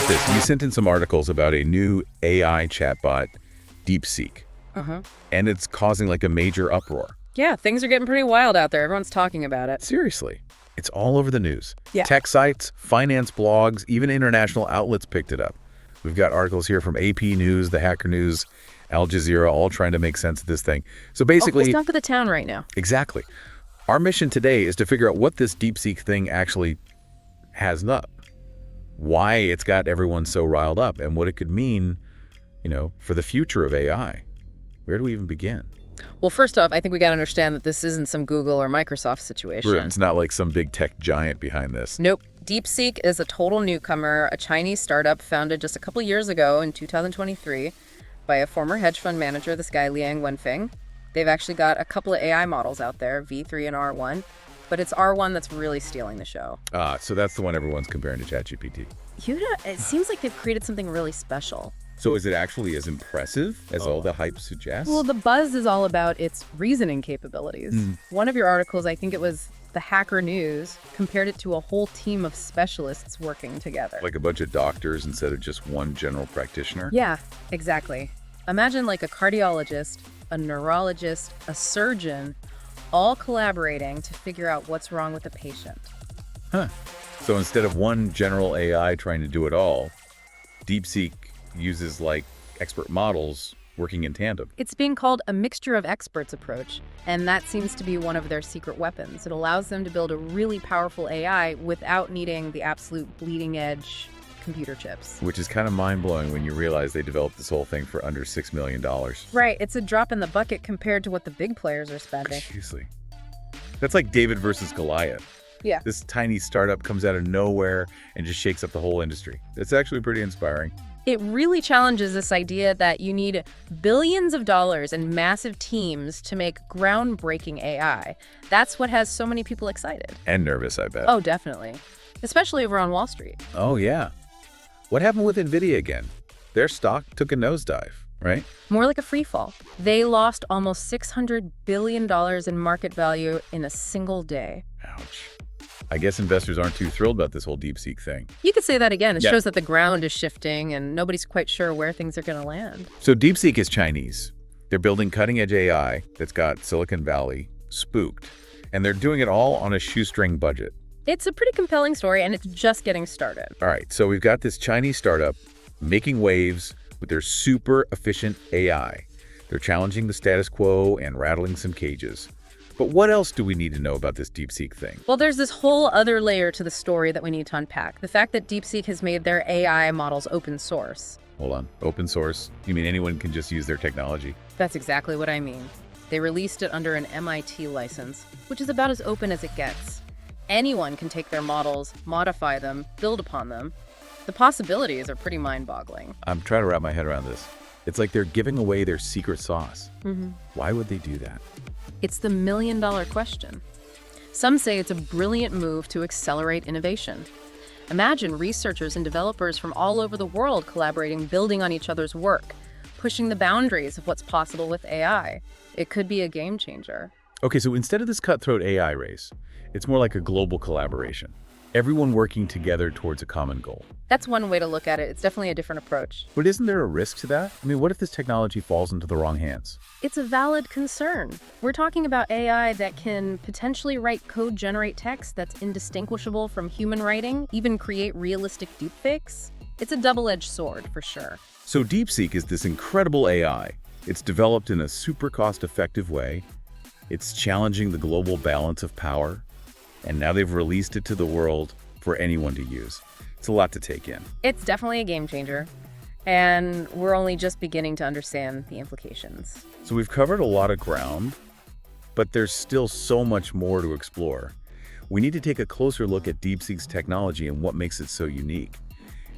Get this. You sent in some articles about a new AI chatbot, DeepSeek. And it's causing like a major uproar. Yeah, things are getting pretty wild out there. Everyone's talking about it. Seriously. It's all over the news. Yeah. Tech sites, finance blogs, even international outlets picked it up. We've got articles here from AP News, the Hacker News, Al Jazeera, all trying to make sense of this thing. So basically... It's talk of the town right now. Exactly. Our mission today is to figure out what this DeepSeek thing actually has up, why it's got everyone so riled up, and what it could mean, for the future of AI. Where do we even begin? Well, first off, I think we got to understand that this isn't some Google or Microsoft situation. It's not like some big tech giant behind this. Nope. DeepSeek is a total newcomer, a Chinese startup founded just a couple years ago in 2023 by a former hedge fund manager, this guy Liang Wenfeng. They've actually got a couple of AI models out there, V3 and R1, but it's R1 that's really stealing the show. So that's the one everyone's comparing to ChatGPT. It seems like they've created something really special. So is it actually as impressive as all the hype suggests? Well, the buzz is all about its reasoning capabilities. One of your articles, I think it was the Hacker News, compared it to a whole team of specialists working together. Like a bunch of doctors instead of just one general practitioner? Yeah, exactly. Imagine like a cardiologist, a neurologist, a surgeon, all collaborating to figure out what's wrong with the patient. So instead of one general AI trying to do it all, DeepSeek uses like expert models working in tandem. It's being called a mixture of experts approach, and that seems to be one of their secret weapons. It allows them to build a really powerful AI without needing the absolute bleeding edge computer chips. Which is kind of mind-blowing when you realize they developed this whole thing for under $6 million. Right, it's a drop in the bucket compared to what the big players are spending. Seriously. That's like David versus Goliath. Yeah. This tiny startup comes out of nowhere and just shakes up the whole industry. It's actually pretty inspiring. It really challenges this idea that you need billions of dollars and massive teams to make groundbreaking AI. That's what has so many people excited. And nervous, I bet. Oh, definitely. Especially over on Wall Street. Oh, yeah. What happened with NVIDIA again? Their stock took a nosedive, right? More like a free fall. They lost almost $600 billion in market value in a single day. Ouch. I guess investors aren't too thrilled about this whole DeepSeek thing. You could say that again. It shows that the ground is shifting and nobody's quite sure where things are going to land. So DeepSeek is Chinese. They're building cutting-edge AI that's got Silicon Valley spooked. And they're doing it all on a shoestring budget. It's a pretty compelling story, and it's just getting started. All right, so we've got this Chinese startup making waves with their super efficient AI. They're challenging the status quo and rattling some cages. But what else do we need to know about this DeepSeek thing? Well, there's this whole other layer to the story that we need to unpack. The fact that DeepSeek has made their AI models open source. Hold on. Open source? You mean anyone can just use their technology? That's exactly what I mean. They released it under an MIT license, which is about as open as it gets. Anyone can take their models, modify them, build upon them. The possibilities are pretty mind-boggling. I'm trying to wrap my head around this. It's like they're giving away their secret sauce. Why would they do that? It's the million-dollar question. Some say it's a brilliant move to accelerate innovation. Imagine researchers and developers from all over the world collaborating, building on each other's work, pushing the boundaries of what's possible with AI. It could be a game changer. Okay, so instead of this cutthroat AI race, it's more like a global collaboration. Everyone working together towards a common goal. That's one way to look at it. It's definitely a different approach. But isn't there a risk to that? I mean, what if this technology falls into the wrong hands? It's a valid concern. We're talking about AI that can potentially write code, generate text that's indistinguishable from human writing, even create realistic deepfakes. It's a double-edged sword, for sure. So DeepSeek is this incredible AI. It's developed in a super cost-effective way. It's challenging the global balance of power. And now they've released it to the world for anyone to use. It's a lot to take in. It's definitely a game changer. And we're only just beginning to understand the implications. So we've covered a lot of ground, but there's still so much more to explore. We need to take a closer look at DeepSeek's technology and what makes it so unique.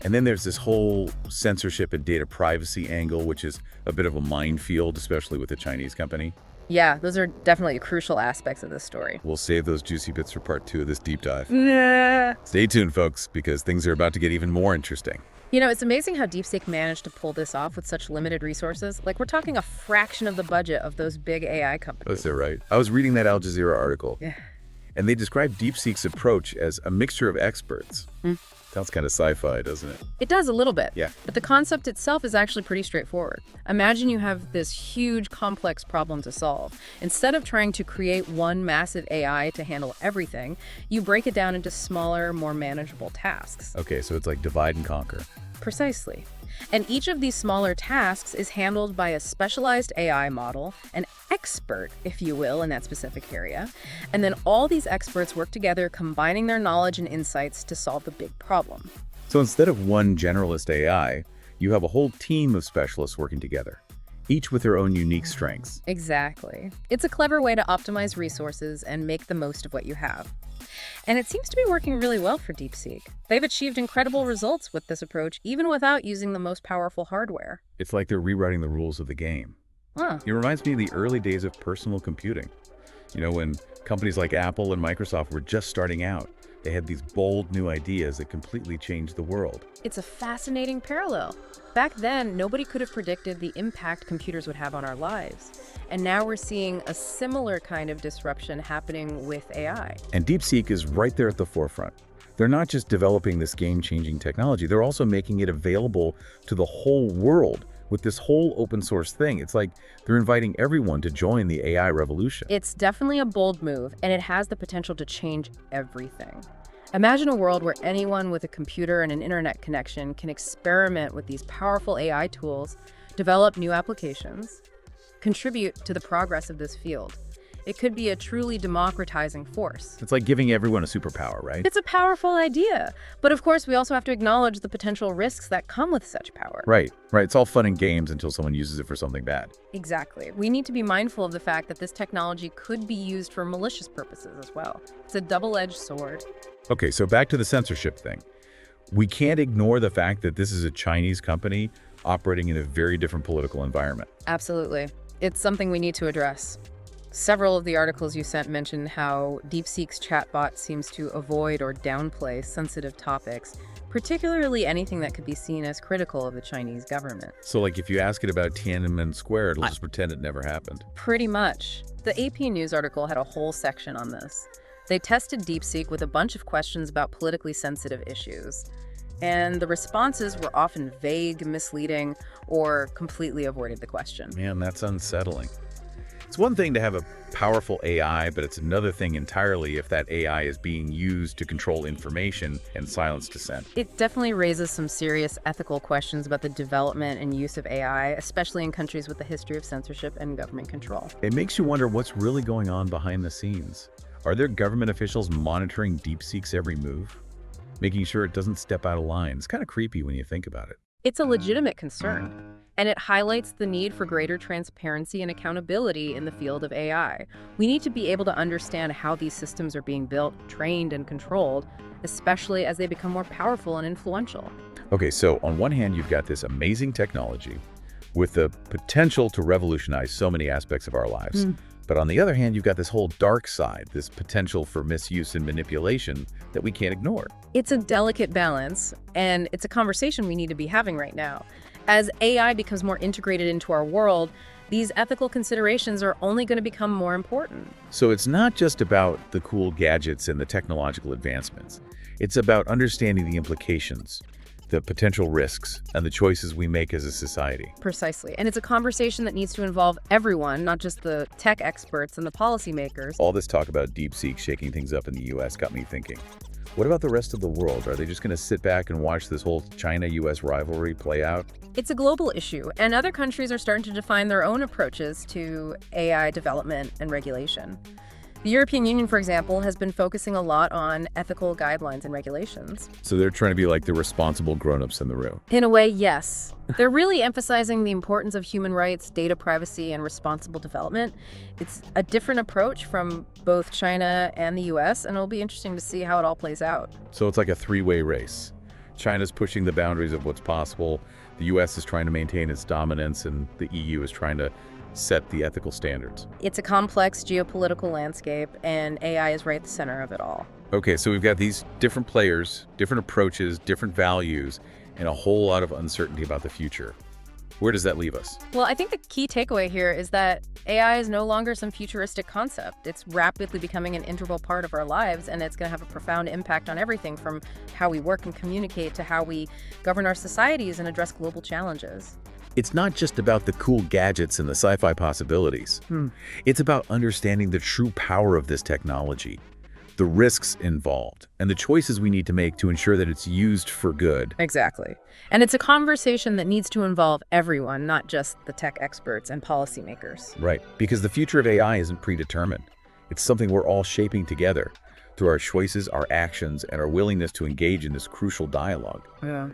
And then there's this whole censorship and data privacy angle, which is a bit of a minefield, especially with a Chinese company. Yeah, those are definitely crucial aspects of this story. We'll save those juicy bits for part 2 of this deep dive. Nah. Stay tuned, folks, because things are about to get even more interesting. You know, it's amazing how DeepSeek managed to pull this off with such limited resources. Like, we're talking a fraction of the budget of those big AI companies. That's right. I was reading that Al Jazeera article. Yeah. And they describe DeepSeek's approach as a mixture of experts. Mm. Sounds kind of sci-fi, doesn't it? It does a little bit. Yeah. But the concept itself is actually pretty straightforward. Imagine you have this huge, complex problem to solve. Instead of trying to create one massive AI to handle everything, you break it down into smaller, more manageable tasks. Okay, so it's like divide and conquer. Precisely. And each of these smaller tasks is handled by a specialized AI model, an expert, if you will, in that specific area. And then all these experts work together, combining their knowledge and insights to solve the big problem. So instead of one generalist AI, you have a whole team of specialists working together, each with their own unique strengths. Exactly. It's a clever way to optimize resources and make the most of what you have. And it seems to be working really well for DeepSeek. They've achieved incredible results with this approach, even without using the most powerful hardware. It's like they're rewriting the rules of the game. Huh. It reminds me of the early days of personal computing. You know, when companies like Apple and Microsoft were just starting out, they had these bold new ideas that completely changed the world. It's a fascinating parallel. Back then, nobody could have predicted the impact computers would have on our lives. And now we're seeing a similar kind of disruption happening with AI. And DeepSeek is right there at the forefront. They're not just developing this game-changing technology, they're also making it available to the whole world with this whole open source thing. It's like they're inviting everyone to join the AI revolution. It's definitely a bold move, and it has the potential to change everything. Imagine a world where anyone with a computer and an internet connection can experiment with these powerful AI tools, develop new applications, contribute to the progress of this field. It could be a truly democratizing force. It's like giving everyone a superpower, right? It's a powerful idea. But of course, we also have to acknowledge the potential risks that come with such power. Right. It's all fun and games until someone uses it for something bad. Exactly. We need to be mindful of the fact that this technology could be used for malicious purposes as well. It's a double-edged sword. Okay, so back to the censorship thing. We can't ignore the fact that this is a Chinese company operating in a very different political environment. Absolutely. It's something we need to address. Several of the articles you sent mention how DeepSeek's chatbot seems to avoid or downplay sensitive topics, particularly anything that could be seen as critical of the Chinese government. So like if you ask it about Tiananmen Square, it'll just pretend it never happened. Pretty much. The AP News article had a whole section on this. They tested DeepSeek with a bunch of questions about politically sensitive issues. And the responses were often vague, misleading, or completely avoided the question. Man, that's unsettling. It's one thing to have a powerful AI, but it's another thing entirely if that AI is being used to control information and silence dissent. It definitely raises some serious ethical questions about the development and use of AI, especially in countries with a history of censorship and government control. It makes you wonder what's really going on behind the scenes. Are there government officials monitoring DeepSeek's every move, making sure it doesn't step out of line? It's kind of creepy when you think about it. It's a legitimate concern, and it highlights the need for greater transparency and accountability in the field of AI. We need to be able to understand how these systems are being built, trained, and controlled, especially as they become more powerful and influential. Okay, so on one hand, you've got this amazing technology with the potential to revolutionize so many aspects of our lives. But on the other hand, you've got this whole dark side, this potential for misuse and manipulation that we can't ignore. It's a delicate balance, and it's a conversation we need to be having right now. As AI becomes more integrated into our world, these ethical considerations are only going to become more important. So it's not just about the cool gadgets and the technological advancements. It's about understanding the implications, the potential risks, and the choices we make as a society. Precisely. And it's a conversation that needs to involve everyone, not just the tech experts and the policymakers. All this talk about DeepSeek shaking things up in the US got me thinking. What about the rest of the world? Are they just going to sit back and watch this whole China-US rivalry play out? It's a global issue, and other countries are starting to define their own approaches to AI development and regulation. The European Union, for example, has been focusing a lot on ethical guidelines and regulations. So they're trying to be like the responsible grown-ups in the room. In a way, yes. They're really emphasizing the importance of human rights, data privacy, and responsible development. It's a different approach from both China and the US, and it'll be interesting to see how it all plays out. So it's like a three-way race. China's pushing the boundaries of what's possible, the US is trying to maintain its dominance, and the EU is trying to set the ethical standards. It's a complex geopolitical landscape, and AI is right at the center of it all. Okay, so we've got these different players, different approaches, different values, and a whole lot of uncertainty about the future. Where does that leave us? Well, I think the key takeaway here is that AI is no longer some futuristic concept. It's rapidly becoming an integral part of our lives, and it's going to have a profound impact on everything from how we work and communicate to how we govern our societies and address global challenges. It's not just about the cool gadgets and the sci-fi possibilities. It's about understanding the true power of this technology, the risks involved, and the choices we need to make to ensure that it's used for good. Exactly. And it's a conversation that needs to involve everyone, not just the tech experts and policymakers. Right, because the future of AI isn't predetermined. It's something we're all shaping together through our choices, our actions, and our willingness to engage in this crucial dialogue. Yeah.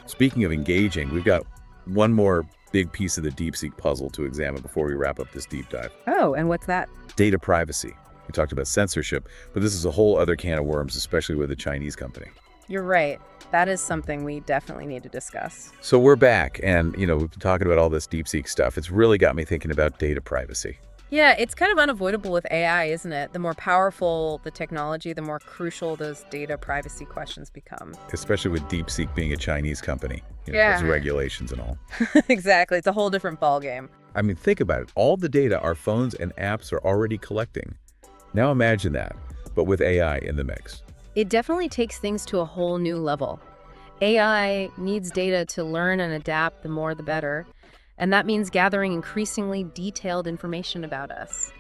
Speaking of engaging, we've got one more big piece of the DeepSeek puzzle to examine before we wrap up this deep dive. Oh, and what's that? Data privacy. We talked about censorship, but this is a whole other can of worms, especially with a Chinese company. You're right. That is something we definitely need to discuss. So we're back, and we've been talking about all this DeepSeek stuff. It's really got me thinking about data privacy. Yeah, it's kind of unavoidable with AI, isn't it? The more powerful the technology, the more crucial those data privacy questions become. Especially with DeepSeek being a Chinese company. Yeah. There's regulations and all. Exactly. It's a whole different ballgame. I mean, think about it. All the data our phones and apps are already collecting. Now imagine that, but with AI in the mix. It definitely takes things to a whole new level. AI needs data to learn and adapt, the more the better. And that means gathering increasingly detailed information about us,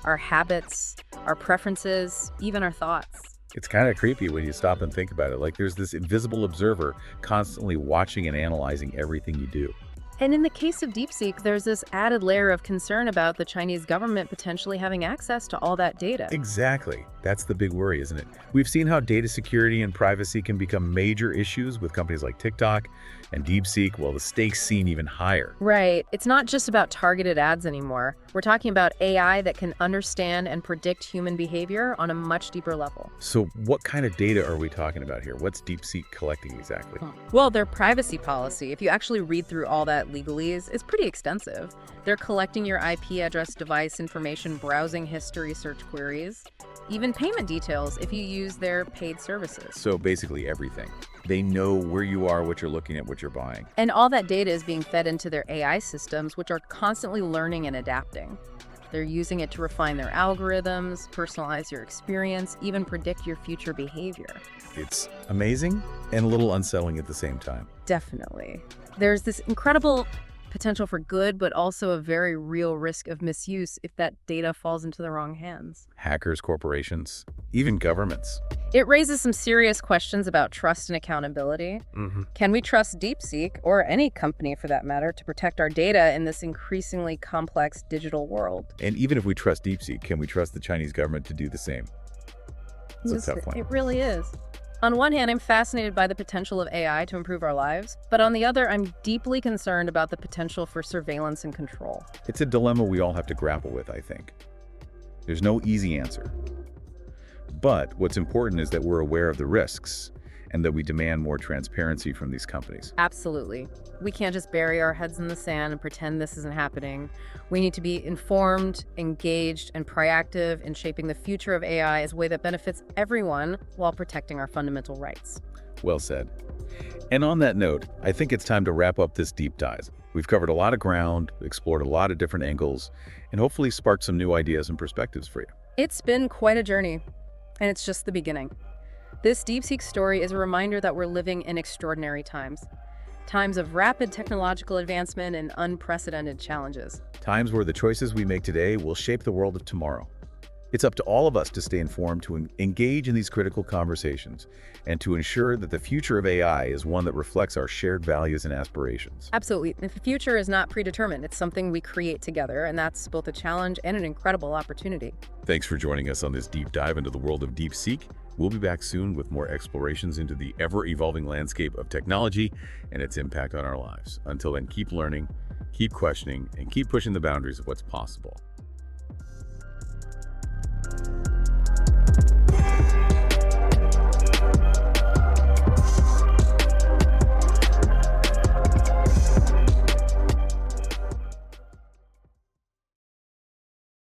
our habits, our preferences, even our thoughts. It's kind of creepy when you stop and think about it. Like there's this invisible observer constantly watching and analyzing everything you do. And in the case of DeepSeek, there's this added layer of concern about the Chinese government potentially having access to all that data. Exactly. That's the big worry, isn't it? We've seen how data security and privacy can become major issues with companies like TikTok and DeepSeek, while the stakes seem even higher. Right. It's not just about targeted ads anymore. We're talking about AI that can understand and predict human behavior on a much deeper level. So what kind of data are we talking about here? What's DeepSeek collecting exactly? Well, their privacy policy, if you actually read through all that legalese, is pretty extensive. They're collecting your IP address, device information, browsing history, search queries, even payment details if you use their paid services. So basically everything. They know where you are, what you're looking at, what you're buying. And all that data is being fed into their AI systems, which are constantly learning and adapting. They're using it to refine their algorithms, personalize your experience, even predict your future behavior. It's amazing and a little unsettling at the same time. Definitely. There's this incredible potential for good, but also a very real risk of misuse if that data falls into the wrong hands. Hackers, corporations, even governments. It raises some serious questions about trust and accountability. Can we trust DeepSeek, or any company for that matter, to protect our data in this increasingly complex digital world? And even if we trust DeepSeek, can we trust the Chinese government to do the same? It's a tough one. It really is. On one hand, I'm fascinated by the potential of AI to improve our lives, but on the other, I'm deeply concerned about the potential for surveillance and control. It's a dilemma we all have to grapple with, I think. There's no easy answer. But what's important is that we're aware of the risks and that we demand more transparency from these companies. Absolutely. We can't just bury our heads in the sand and pretend this isn't happening. We need to be informed, engaged, and proactive in shaping the future of AI as a way that benefits everyone while protecting our fundamental rights. Well said. And on that note, I think it's time to wrap up this deep dive. We've covered a lot of ground, explored a lot of different angles, and hopefully sparked some new ideas and perspectives for you. It's been quite a journey, and it's just the beginning. This DeepSeek story is a reminder that we're living in extraordinary times. Times of rapid technological advancement and unprecedented challenges. Times where the choices we make today will shape the world of tomorrow. It's up to all of us to stay informed, to engage in these critical conversations, and to ensure that the future of AI is one that reflects our shared values and aspirations. Absolutely. The future is not predetermined. It's something we create together, and that's both a challenge and an incredible opportunity. Thanks for joining us on this deep dive into the world of DeepSeek. We'll be back soon with more explorations into the ever-evolving landscape of technology and its impact on our lives. Until then, keep learning, keep questioning, and keep pushing the boundaries of what's possible.